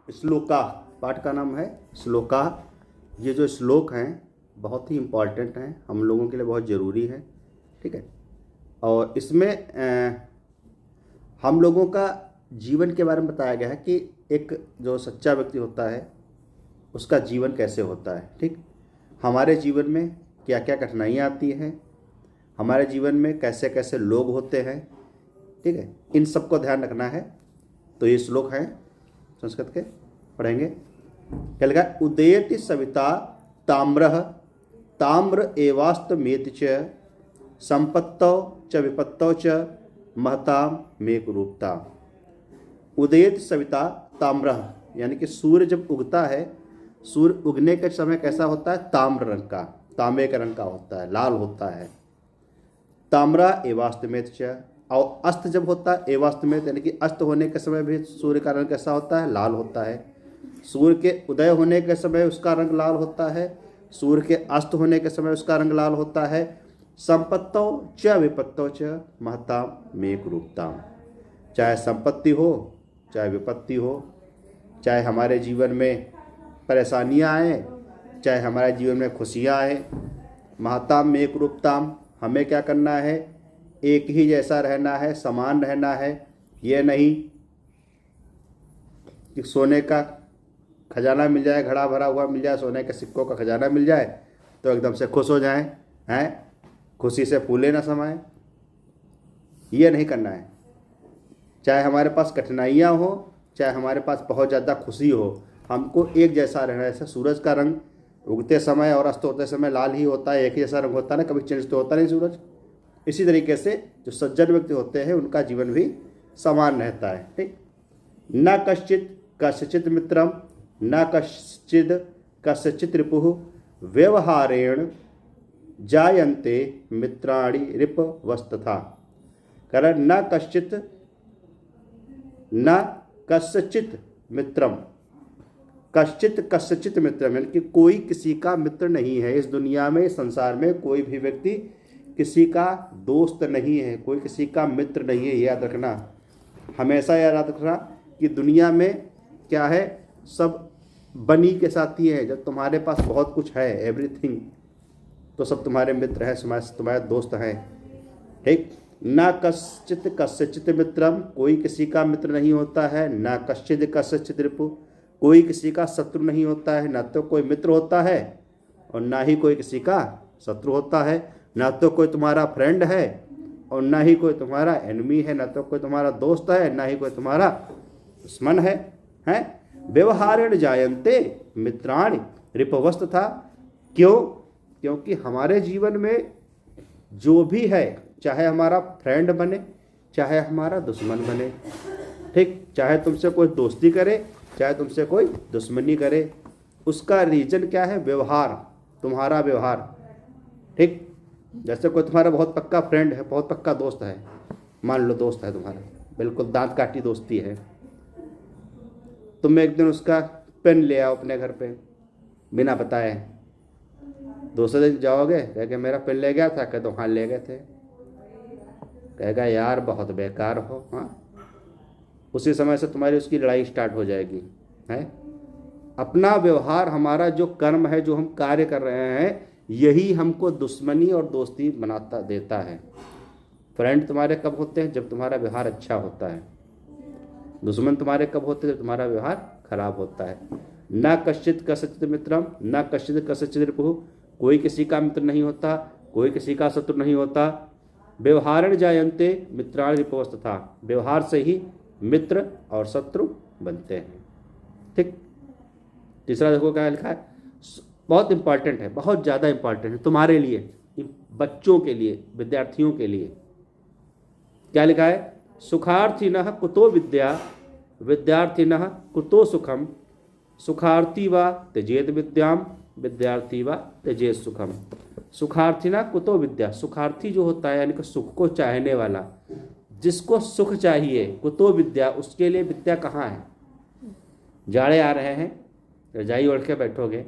श्लोका, पाठ का नाम है श्लोका। ये जो श्लोक हैं बहुत ही इम्पॉर्टेंट हैं, हम लोगों के लिए बहुत ज़रूरी है, ठीक है। और इसमें हम लोगों का जीवन के बारे में बताया गया है कि एक जो सच्चा व्यक्ति होता है उसका जीवन कैसे होता है, ठीक। हमारे जीवन में क्या क्या कठिनाइयाँ आती हैं, हमारे जीवन में कैसे कैसे लोग होते हैं, ठीक है, इन सब को ध्यान रखना है। तो ये श्लोक हैं संस्कृत के, पढ़ेंगे। क्या लिखा है? उदयति सविता ताम्रः ताम्र एवास्तमेति च संपत्तौ च विपत्तौ च महताम मेक रूपता। उदयति सविता ताम्रः, यानी कि सूर्य जब उगता है, सूर्य उगने के समय कैसा होता है? ताम्र रंग का, तांबे का रंग का होता है, लाल होता है। ताम्रा एवास्तमेत च, और अस्त जब होता है एवास्तमेत, यानी कि अस्त होने के समय भी सूर्य का रंग कैसा होता है? लाल होता है। सूर्य के उदय होने के समय उसका रंग लाल होता है, सूर्य के अस्त होने के समय उसका रंग लाल होता है। संपत्तौ च विपत्तौ च महताम मेक रूपताम। चाहे संपत्ति हो, चाहे विपत्ति हो, चाहे हमारे जीवन में परेशानियां आए, चाहे हमारे जीवन में खुशियां आए, महताम मेक रूपताम, हमें क्या करना है? एक ही जैसा रहना है, समान रहना है। ये नहीं कि सोने का खजाना मिल जाए, घड़ा भरा हुआ मिल जाए, सोने के सिक्कों का खजाना मिल जाए तो एकदम से खुश हो जाएं, हैं, खुशी से फूले ना समाएं। ये नहीं करना है। चाहे हमारे पास कठिनाइयाँ हो, चाहे हमारे पास बहुत ज़्यादा खुशी हो, हमको एक जैसा रहना है। जैसे सूरज का रंग उगते समय और अस्त होते समय लाल ही होता है, एक ही जैसा रंग होता है ना, कभी चेंज तो होता नहीं सूरज। इसी तरीके से जो सज्जन व्यक्ति होते हैं उनका जीवन भी समान रहता है, ठीक। न कश्चित कस्यचित् मित्रम न कश्चिद कस्यचित् रिपुः व्यवहारेण जायन्ते मित्राणि रिपवस्तथा। कारण न कश्चित न कस्यचित् मित्रम, कश्चित कस्यचित् मित्रम, यानी कि कोई किसी का मित्र नहीं है। इस दुनिया में, इस संसार में कोई भी व्यक्ति किसी का दोस्त नहीं है, कोई किसी का मित्र नहीं है। याद रखना, हमेशा याद रखना कि दुनिया में क्या है, सब बनी के साथी है। जब तुम्हारे पास बहुत कुछ है, एवरीथिंग, तो सब तुम्हारे मित्र हैं, तुम्हारे दोस्त हैं, ठीक। न कश्चित कस्यचित् मित्रम, कोई किसी का मित्र नहीं होता है। न कश्चित कस्यचित् रिपु, कोई किसी का शत्रु नहीं होता है। न तो कोई मित्र होता है और ना ही कोई किसी का शत्रु होता है। ना तो कोई तुम्हारा फ्रेंड है और ना ही कोई तुम्हारा एनिमी है। ना तो कोई तुम्हारा दोस्त है, ना ही कोई तुम्हारा दुश्मन है, हैं। व्यवहारेण जायन्ते मित्राणि रिपवस्तथा। क्यों? क्योंकि हमारे जीवन में जो भी है, चाहे हमारा फ्रेंड बने, चाहे हमारा दुश्मन बने, ठीक, चाहे तुमसे कोई दोस्ती करे, चाहे तुमसे कोई दुश्मनी करे, उसका रीजन क्या है? व्यवहार, तुम्हारा व्यवहार, ठीक। जैसे कोई तुम्हारा बहुत पक्का फ्रेंड है, बहुत पक्का दोस्त है, मान लो दोस्त है तुम्हारा, बिल्कुल दांत काटी दोस्ती है। तुम एक दिन उसका पेन ले आओ अपने घर पे बिना बताए, दूसरे दिन जाओगे, कहेगा मेरा पेन ले गया था, कह दो हाँ ले गए थे, कहेगा यार बहुत बेकार हो, हाँ। उसी समय से तुम्हारी उसकी लड़ाई स्टार्ट हो जाएगी, है। अपना व्यवहार, हमारा जो कर्म है, जो हम कार्य कर रहे हैं, यही हमको दुश्मनी और दोस्ती बनाता देता है। फ्रेंड तुम्हारे कब होते हैं? जब तुम्हारा व्यवहार अच्छा होता है। दुश्मन तुम्हारे कब होते हैं? जब तुम्हारा व्यवहार खराब होता है। न कश्चित कस्यचित् मित्रम न कश्चित कस्यचित् रिपुः, कोई किसी का मित्र नहीं होता, कोई किसी का शत्रु नहीं होता। व्यवहारेण जायन्ते मित्राणि रिपवस्तथा, व्यवहार से ही मित्र और शत्रु बनते हैं, ठीक। तीसरा देखो क्या लिखा है, बहुत इंपॉर्टेंट है, बहुत ज़्यादा इंपॉर्टेंट है तुम्हारे लिए, बच्चों के लिए, विद्यार्थियों के लिए। क्या लिखा है? सुखार्थिनः कुतो विद्या विद्यार्थिनः कुतो सुखम सुखार्थी वा त्यजेत विद्याम विद्यार्थी वा त्यजेत सुखम। सुखार्थिना कुतो विद्या, सुखार्थी जो होता है यानी कि सुख को चाहने वाला, जिसको सुख चाहिए, कुतो विद्या, उसके लिए विद्या कहाँ है? जाड़े आ रहे हैं, रजाई ओढ़ के बैठोगे,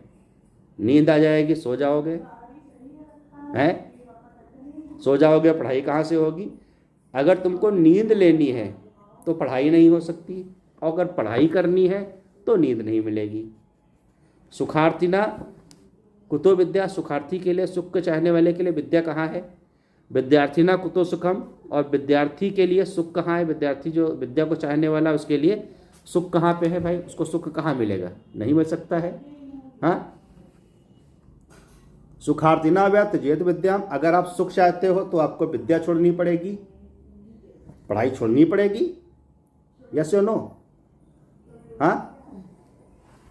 नींद आ जाएगी, सो जाओगे, हैं, सो जाओगे, पढ़ाई कहाँ से होगी? अगर तुमको नींद लेनी है तो पढ़ाई नहीं हो सकती, और अगर पढ़ाई करनी है तो नींद नहीं मिलेगी। सुखार्थिना कुतो विद्या, सुखार्थी के लिए, सुख के चाहने वाले के लिए विद्या कहाँ है। विद्यार्थिना कुतो सुखम, और विद्यार्थी के लिए सुख कहाँ है। विद्यार्थी जो विद्या को चाहने वाला उसके लिए सुख कहाँ पे है भाई, उसको सुख कहाँ मिलेगा, नहीं मिल सकता है। हाँ, सुखार्थिना व्या त्यजेत विद्याम, अगर आप सुख चाहते हो तो आपको विद्या छोड़नी पड़ेगी, पढ़ाई छोड़नी पड़ेगी, यस या नो। हाँ,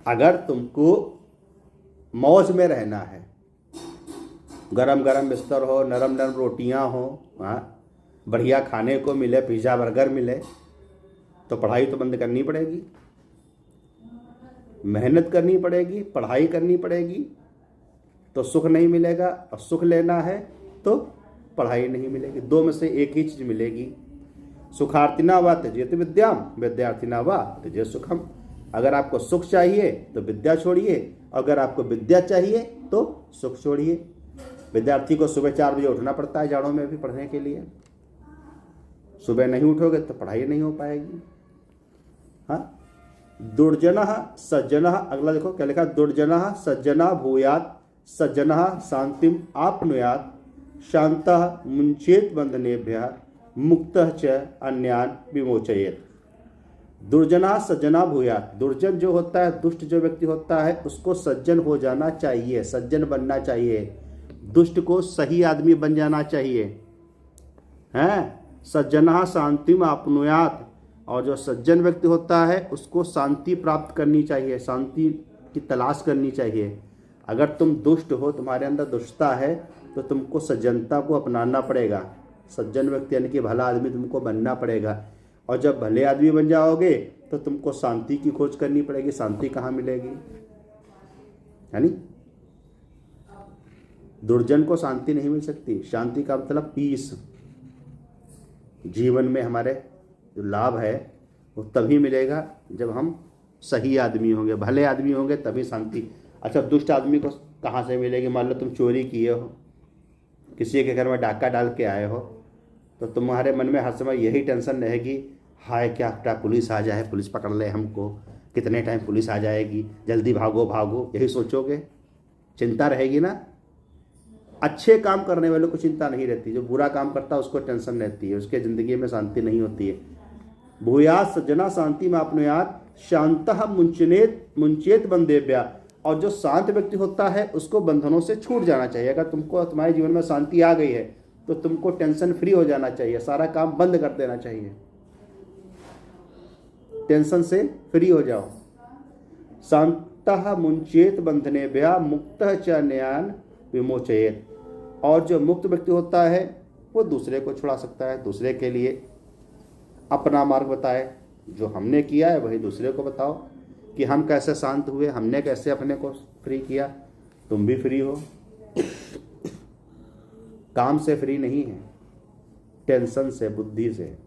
अगर तुमको मौज में रहना है, गरम गरम बिस्तर हो, नरम नरम रोटियां हो, हाँ, बढ़िया खाने को मिले, पिज़्ज़ा बर्गर मिले, तो पढ़ाई तो बंद करनी पड़ेगी, मेहनत करनी पड़ेगी, पढ़ाई करनी पड़ेगी, तो सुख नहीं मिलेगा। और सुख लेना है तो पढ़ाई नहीं मिलेगी, दो में से एक ही चीज़ मिलेगी। सुखार्थिना वा त्यजेत विद्याम, विद्यार्थिना वा त्यजेत सुखम। अगर आपको सुख चाहिए तो विद्या छोड़िए, अगर आपको विद्या चाहिए तो सुख छोड़िए। विद्यार्थी को सुबह 4 बजे उठना पड़ता है जाड़ों में भी पढ़ने के लिए, सुबह नहीं उठोगे तो पढ़ाई नहीं हो पाएगी। हाँ, दुर्जनः सज्जनः, अगला देखो क्या लिखा, दुर्जनः सज्जना भूयात्, सज्जनः शांतिम आपनुयात्, शांतः मुंचेत बंधनेभ्यः, मुक्तः च अन्यान विमोचयेत। दुर्जना सज्जना भूयात्, दुर्जन जो होता है, दुष्ट जो व्यक्ति होता है, उसको सज्जन हो जाना चाहिए, सज्जन बनना चाहिए। दुष्ट को सही आदमी बन जाना चाहिए। हैं, सज्जना शांतिम आपनुयात्, और जो सज्जन व्यक्ति होता है उसको शांति प्राप्त करनी चाहिए, शांति की तलाश करनी चाहिए। अगर तुम दुष्ट हो, तुम्हारे अंदर दुष्टता है, तो तुमको सज्जनता को अपनाना पड़ेगा। सज्जन व्यक्ति यानी कि भला आदमी तुमको बनना पड़ेगा। और जब भले आदमी बन जाओगे तो तुमको शांति की खोज करनी पड़ेगी। शांति कहाँ मिलेगी, यानी दुर्जन को शांति नहीं मिल सकती। शांति का मतलब पीस, जीवन में हमारे जो लाभ है वो तभी मिलेगा जब हम सही आदमी होंगे, भले आदमी होंगे, तभी शांति। अच्छा, दुष्ट आदमी को कहाँ से मिलेगी। मान लो तुम चोरी किए हो, किसी के घर में डाका डाल के आए हो, तो तुम्हारे मन में हर समय यही टेंशन रहेगी, हाय क्या पुलिस आ जाए, पुलिस पकड़ ले हमको, कितने टाइम पुलिस आ जाएगी, जल्दी भागो भागो, यही सोचोगे, चिंता रहेगी ना। अच्छे काम करने वालों को चिंता नहीं रहती, जो बुरा काम करता है उसको टेंशन रहती है, उसके ज़िंदगी में शांति नहीं होती है। भूयात् सज्जना शांति में आपनुयात्, शांतः मुंचेत बंधेभ्यः, और जो शांत व्यक्ति होता है उसको बंधनों से छूट जाना चाहिए। अगर तुमको तुम्हारे जीवन में शांति आ गई है तो तुमको टेंशन फ्री हो जाना चाहिए, सारा काम बंद कर देना चाहिए, टेंशन से फ्री हो जाओ। शांतः मुंचेत बंधनेभ्यः, मुक्तः च अन्यान विमोचयेत, और जो मुक्त व्यक्ति होता है वो दूसरे को छुड़ा सकता है, दूसरे के लिए अपना मार्ग बताए। जो हमने किया है वही दूसरे को बताओ कि हम कैसे शांत हुए, हमने कैसे अपने को फ्री किया, तुम भी फ्री हो। काम से फ्री नहीं है, टेंशन से, बुद्धि से।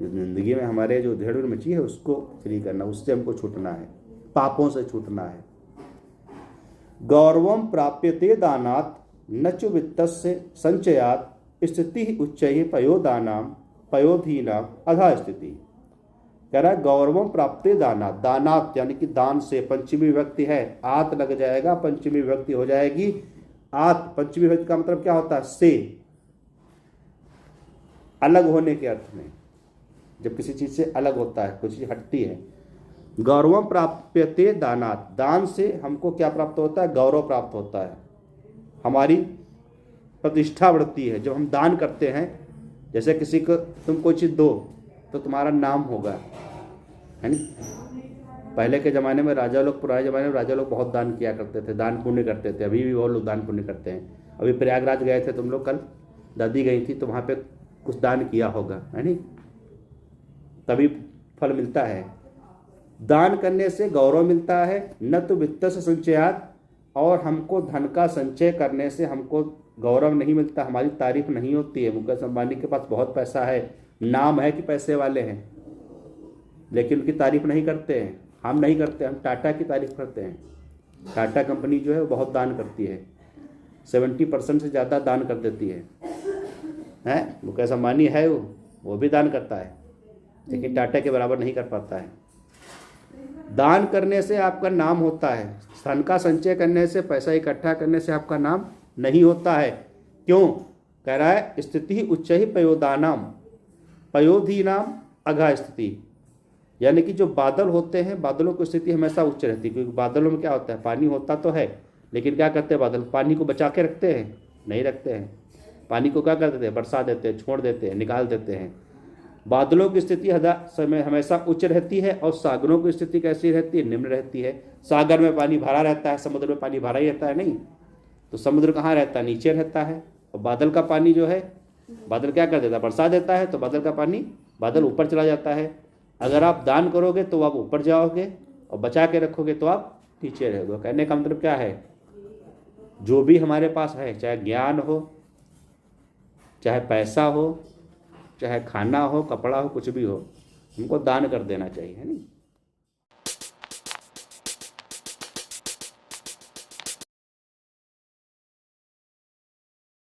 जिंदगी में हमारे जो उधेड़ मची है उसको फ्री करना, उससे हमको छूटना है, पापों से छूटना है। गौरवम प्राप्यते दानात् न च वित्तस्य संचयात् स्थिति उच्चैः पयोदानाम पयोधीनाम अधा स्थिति। कह रहा है गौरवम प्राप्ते दानात्, दानात् यानी कि दान से, पंचमी विभक्ति है, आत लग जाएगा, पंचमी विभक्ति हो जाएगी आत। पंचमी विभक्ति का मतलब क्या होता है, से, अलग होने के अर्थ में, जब किसी चीज से अलग होता है, कुछ चीज हटती है। गौरवम प्राप्यते दानात्, दान से हमको क्या प्राप्त होता है, गौरव प्राप्त होता है, हमारी प्रतिष्ठा बढ़ती है। जब हम दान करते हैं, जैसे किसी को तुम कोई चीज़ दो तो तुम्हारा नाम होगा, है नी। पहले के ज़माने में राजा लोग, पुराने ज़माने में राजा लोग बहुत दान किया करते थे, दान पुण्य करते थे। अभी भी बहुत लोग दान पुण्य करते हैं। अभी प्रयागराज गए थे तुम लोग, कल दादी गई थी, तो वहाँ पे कुछ दान किया होगा, है नी, तभी फल मिलता है। दान करने से गौरव मिलता है, न तो वित्त से संचयात, और हमको धन का संचय करने से हमको गौरव नहीं मिलता, हमारी तारीफ नहीं होती है। मुकेश अंबानी के पास बहुत पैसा है, नाम है कि पैसे वाले हैं, लेकिन उनकी तारीफ नहीं करते हैं। हम नहीं करते, हम टाटा की तारीफ करते हैं। टाटा कंपनी जो है वो बहुत दान करती है, 70% से ज़्यादा दान कर देती है। मुकेश अंबानी है, वो भी दान करता है, लेकिन टाटा के बराबर नहीं कर पाता है। दान करने से आपका नाम होता है, धन का संचय करने से, पैसा इकट्ठा करने से आपका नाम नहीं होता है। क्यों? कह रहा है स्थिति उच्च ही पयोदानाम पयोधीनाम अघा स्थिति, यानी कि जो बादल होते हैं, बादलों की स्थिति हमेशा उच्च रहती है, क्योंकि बादलों में क्या होता है, पानी होता तो है, लेकिन क्या करते हैं बादल, पानी को बचा के रखते हैं? नहीं रखते हैं। पानी को क्या कर देते हैं, बरसा देते हैं, छोड़ देते हैं, निकाल देते हैं। बादलों की स्थिति हमेशा उच्च रहती है, और सागरों की स्थिति कैसी रहती है, निम्न रहती है। सागर में पानी भरा रहता है, समुद्र में पानी भरा ही रहता है नहीं, तो समुद्र कहाँ रहता है, नीचे रहता है। और बादल का पानी जो है, बादल क्या कर देता है, बरसा देता है, तो बादल का पानी, बादल ऊपर चला जाता है। अगर आप दान करोगे तो आप ऊपर जाओगे, और बचा के रखोगे तो आप नीचे रहोगे। कहने का मतलब क्या है, जो भी हमारे पास है, चाहे ज्ञान हो, चाहे पैसा हो, चाहे खाना हो, कपड़ा हो, कुछ भी हो, हमको दान कर देना चाहिए, है नहीं।